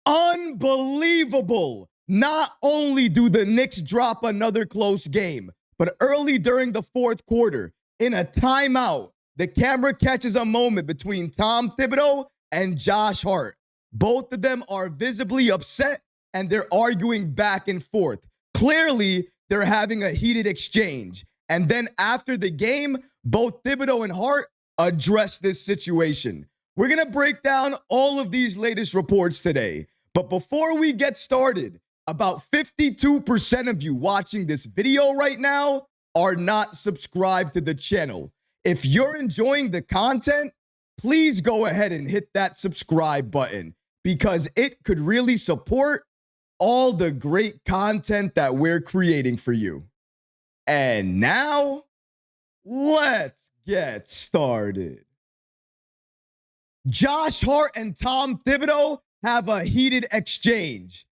Unbelievable. Not only do the Knicks drop another close game, but early during the fourth quarter, in a timeout, the camera catches a moment between Tom Thibodeau and Josh Hart. Both of them are visibly upset and they're arguing back and forth. Clearly, they're having a heated exchange. And then after the game, both Thibodeau and Hart address this situation. We're going to break down all of these latest reports today. But before we get started, about 52% of you watching this video right now are not subscribed to the channel. If you're enjoying the content, please go ahead and hit that subscribe button because it could really support all the great content that we're creating for you. And now, let's get started. Josh Hart and Tom Thibodeau have a heated exchange.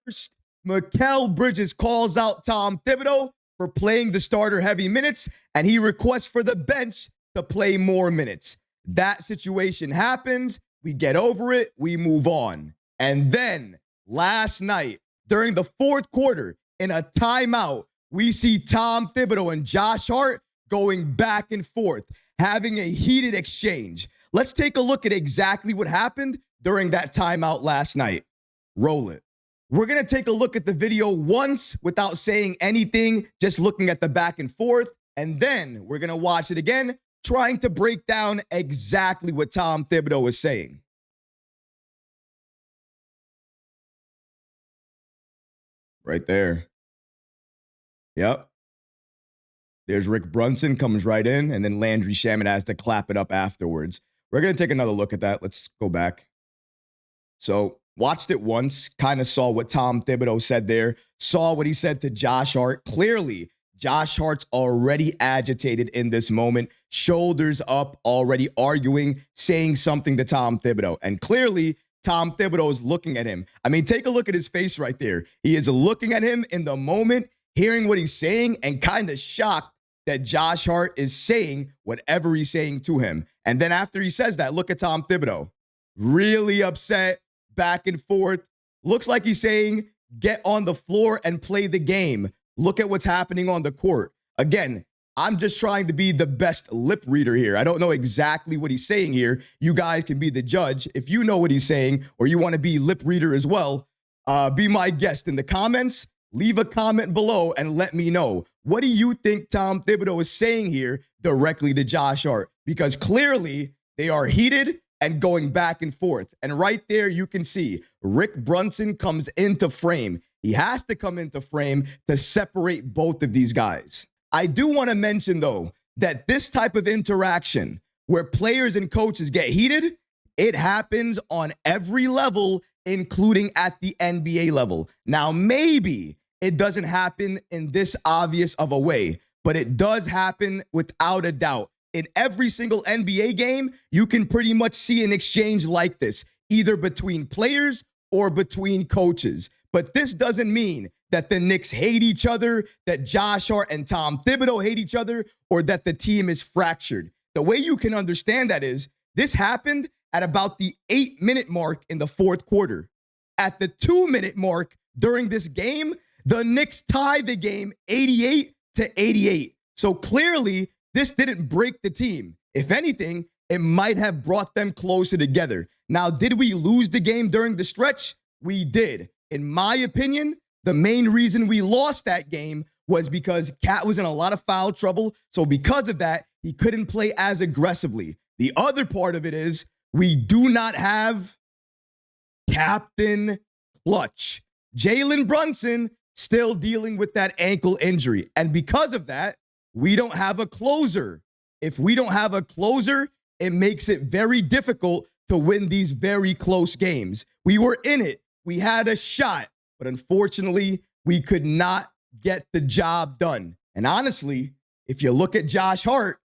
First, Mikal Bridges calls out Tom Thibodeau for playing the starter heavy minutes, and he requests for the bench to play more minutes. That situation happens. We get over it. We move on. And then last night, during the fourth quarter, in a timeout, we see Tom Thibodeau and Josh Hart going back and forth, having a heated exchange. Let's take a look at exactly what happened during that timeout last night. Roll it. We're going to take a look at the video once without saying anything, just looking at the back and forth. And then we're going to watch it again, trying to break down exactly what Tom Thibodeau is saying. Right there. Yep. There's Rick Brunson comes right in, and then Landry Shaman has to clap it up afterwards. We're going to take another look at that. Let's go back. So watched it once, kind of saw what Tom Thibodeau said there, saw what he said to Josh Hart. Clearly, Josh Hart's already agitated in this moment, shoulders up, already arguing, saying something to Tom Thibodeau. And clearly, Tom Thibodeau is looking at him. I mean, take a look at his face right there. He is looking at him in the moment, hearing what he's saying, and kind of shocked that Josh Hart is saying whatever he's saying to him. And then after he says that, look at Tom Thibodeau. Really upset, back and forth. Looks like he's saying, get on the floor and play the game. Look at what's happening on the court. Again, I'm just trying to be the best lip reader here. I don't know exactly what he's saying here. You guys can be the judge. If you know what he's saying or you want to be lip reader as well, be my guest in the comments. Leave a comment below and let me know. What do you think Tom Thibodeau is saying here directly to Josh Hart? Because clearly they are heated and going back and forth. And right there you can see Rick Brunson comes into frame. He has to come into frame to separate both of these guys. I do want to mention, though, that this type of interaction where players and coaches get heated, it happens on every level, including at the NBA level. Now, maybe it doesn't happen in this obvious of a way, but it does happen without a doubt. In every single NBA game, you can pretty much see an exchange like this, either between players or between coaches. But this doesn't mean that the Knicks hate each other, that Josh Hart and Tom Thibodeau hate each other, or that the team is fractured. The way you can understand that is this happened at about the 8-minute mark in the fourth quarter. At the 2-minute mark during this game, the Knicks tied the game 88-88. So clearly, this didn't break the team. If anything, it might have brought them closer together. Now, did we lose the game during the stretch? We did. In my opinion, the main reason we lost that game was because Cat was in a lot of foul trouble. So because of that, he couldn't play as aggressively. The other part of it is we do not have Captain Clutch. Jalen Brunson still dealing with that ankle injury. And because of that, we don't have a closer. If we don't have a closer, it makes it very difficult to win these very close games. We were in it. We had a shot, but unfortunately, we could not get the job done. And honestly, if you look at Josh Hart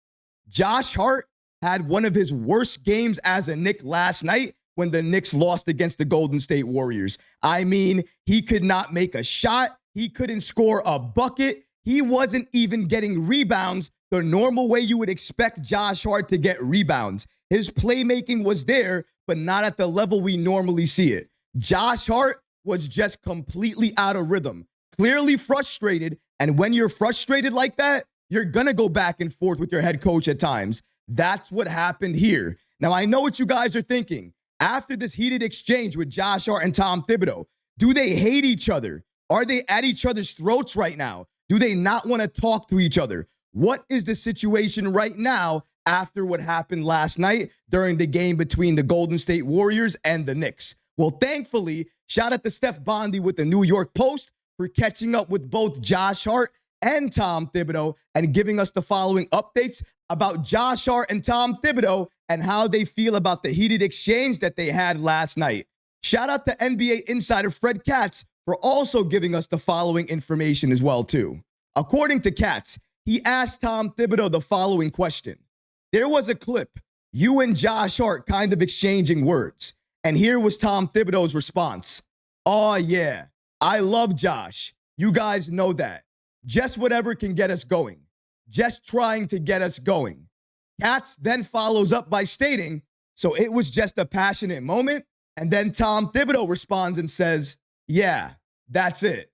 had one of his worst games as a Knick last night when the Knicks lost against the Golden State Warriors. I mean, he could not make a shot. He couldn't score a bucket. He wasn't even getting rebounds the normal way you would expect Josh Hart to get rebounds. His playmaking was there, but not at the level we normally see it. Josh Hart was just completely out of rhythm, clearly frustrated. And when you're frustrated like that, you're going to go back and forth with your head coach at times. That's what happened here. Now, I know what you guys are thinking. After this heated exchange with Josh Hart and Tom Thibodeau, do they hate each other? Are they at each other's throats right now? Do they not want to talk to each other? What is the situation right now after what happened last night during the game between the Golden State Warriors and the Knicks? Well, thankfully, shout out to Steph Bondy with the New York Post for catching up with both Josh Hart and Tom Thibodeau and giving us the following updates about Josh Hart and Tom Thibodeau and how they feel about the heated exchange that they had last night. Shout out to NBA insider Fred Katz for also giving us the following information as well, too. According to Katz, he asked Tom Thibodeau the following question. There was a clip, you and Josh Hart kind of exchanging words. And here was Tom Thibodeau's response. Oh, yeah, I love Josh. You guys know that. Just whatever can get us going. Just trying to get us going. Katz then follows up by stating, so it was just a passionate moment. And then Tom Thibodeau responds and says, yeah, that's it.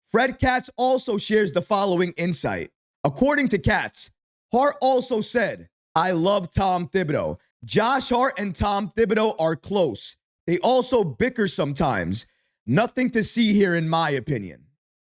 Fred Katz also shares the following insight. According to Katz, Hart also said, I love Tom Thibodeau. Josh Hart and Tom Thibodeau are close. They also bicker sometimes. Nothing to see here, in my opinion.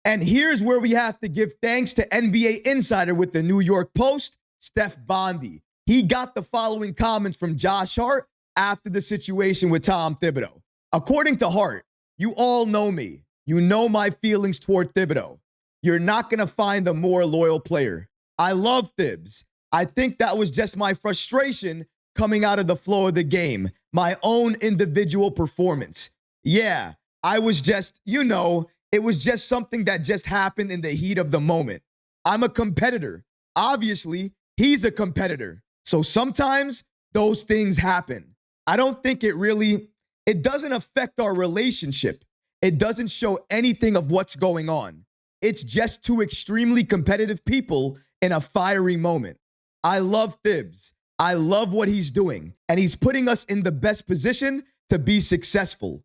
And here's where we have to give thanks to NBA insider with the New York Post, Steph Bondy. He got the following comments from Josh Hart after the situation with Tom Thibodeau. According to Hart, you all know me. You know my feelings toward Thibodeau. You're not going to find a more loyal player. I love Thibs. I think that was just my frustration coming out of the flow of the game, my own individual performance. Yeah, I was just, it was just something that just happened in the heat of the moment. I'm a competitor. Obviously, he's a competitor. So sometimes those things happen. I don't think it doesn't affect our relationship. It doesn't show anything of what's going on. It's just two extremely competitive people in a fiery moment. I love Thibs. I love what he's doing, and he's putting us in the best position to be successful.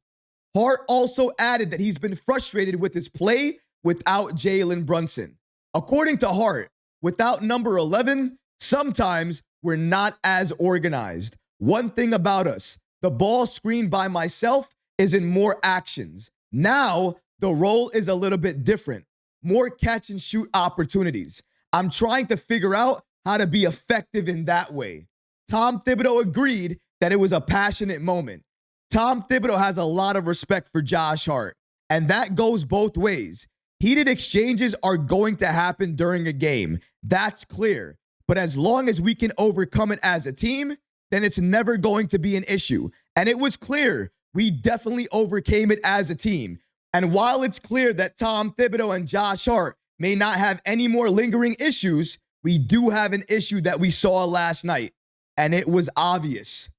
Hart also added that he's been frustrated with his play without Jalen Brunson. According to Hart, without number 11, sometimes we're not as organized. One thing about us, the ball screened by myself is in more actions. Now, the role is a little bit different. More catch and shoot opportunities. I'm trying to figure out how to be effective in that way. Tom Thibodeau agreed that it was a passionate moment. Tom Thibodeau has a lot of respect for Josh Hart, and that goes both ways. Heated exchanges are going to happen during a game. That's clear. But as long as we can overcome it as a team, then it's never going to be an issue. And it was clear. We definitely overcame it as a team. And while it's clear that Tom Thibodeau and Josh Hart may not have any more lingering issues, we do have an issue that we saw last night, and it was obvious.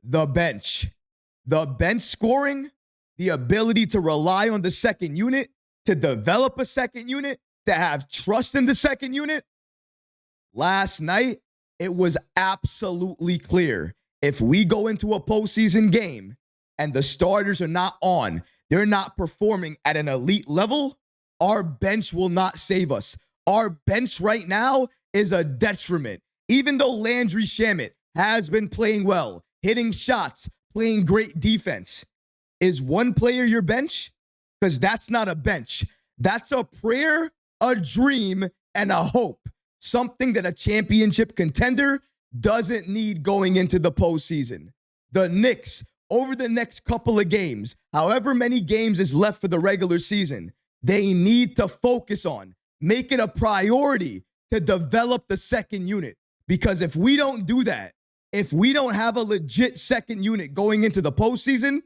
The bench. The bench scoring, the ability to rely on the second unit, to develop a second unit, to have trust in the second unit. Last night, it was absolutely clear. If we go into a postseason game and the starters are not on, they're not performing at an elite level, our bench will not save us. Our bench right now is a detriment. Even though Landry Shamet has been playing well, hitting shots, playing great defense, is one player your bench? Because that's not a bench. That's a prayer, a dream, and a hope. Something that a championship contender doesn't need going into the postseason. The Knicks, over the next couple of games, however many games is left for the regular season, they need to focus on, make it a priority to develop the second unit. Because if we don't do that, if we don't have a legit second unit going into the postseason,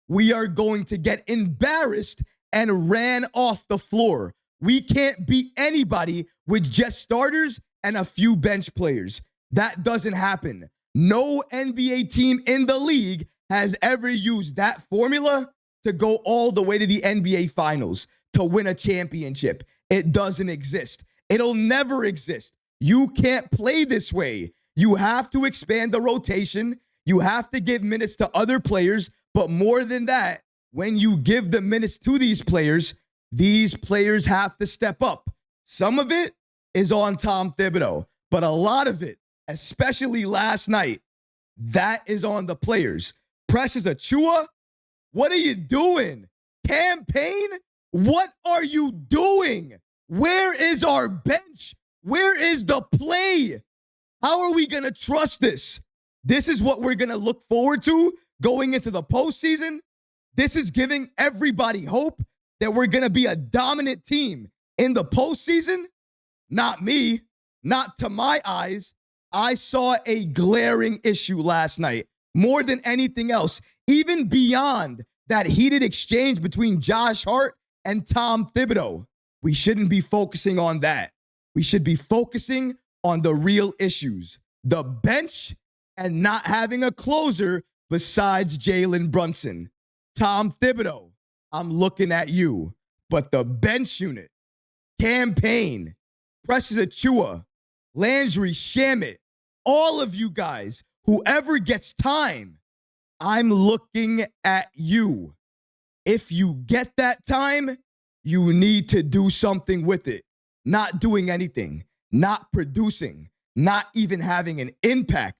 we are going to get embarrassed and ran off the floor. We can't beat anybody with just starters and a few bench players. That doesn't happen. No NBA team in the league has ever used that formula to go all the way to the NBA Finals to win a championship. It doesn't exist. It'll never exist. You can't play this way. You have to expand the rotation. You have to give minutes to other players. But more than that, when you give the minutes to these players have to step up. Some of it is on Tom Thibodeau, but a lot of it, especially last night, that is on the players. Precious Achiuwa, what are you doing? Campaign, what are you doing? Where is our bench? Where is the play? How are we going to trust this? This is what we're going to look forward to going into the postseason. This is giving everybody hope that we're going to be a dominant team in the postseason. Not me, not to my eyes. I saw a glaring issue last night, more than anything else, even beyond that heated exchange between Josh Hart and Tom Thibodeau. We shouldn't be focusing on that. We should be focusing on the real issues, the bench and not having a closer besides Jalen Brunson. Tom Thibodeau, I'm looking at you. But the bench unit, Campaign, Precious Achiuwa, Landry Shamet, all of you guys, whoever gets time, I'm looking at you. If you get that time, you need to do something with it. Not doing anything, not producing, not even having an impact.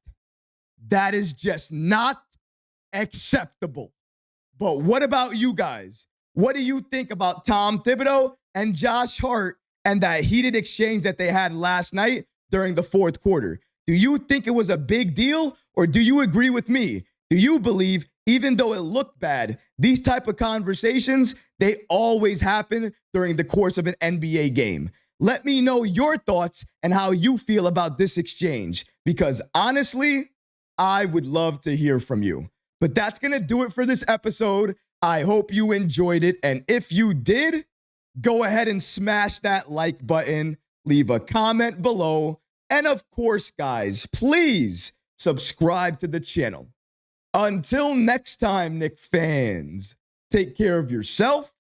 That is just not acceptable. But what about you guys? What do you think about Tom Thibodeau and Josh Hart and that heated exchange that they had last night during the fourth quarter? Do you think it was a big deal, or do you agree with me? Do you believe, even though it looked bad, these type of conversations, they always happen during the course of an NBA game? Let me know your thoughts and how you feel about this exchange, because honestly, I would love to hear from you. But that's going to do it for this episode. I hope you enjoyed it. And if you did, go ahead and smash that like button, leave a comment below. And of course, guys, please subscribe to the channel. Until next time, Knick fans, take care of yourself,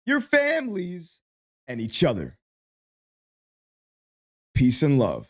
your families, and each other. Peace and love.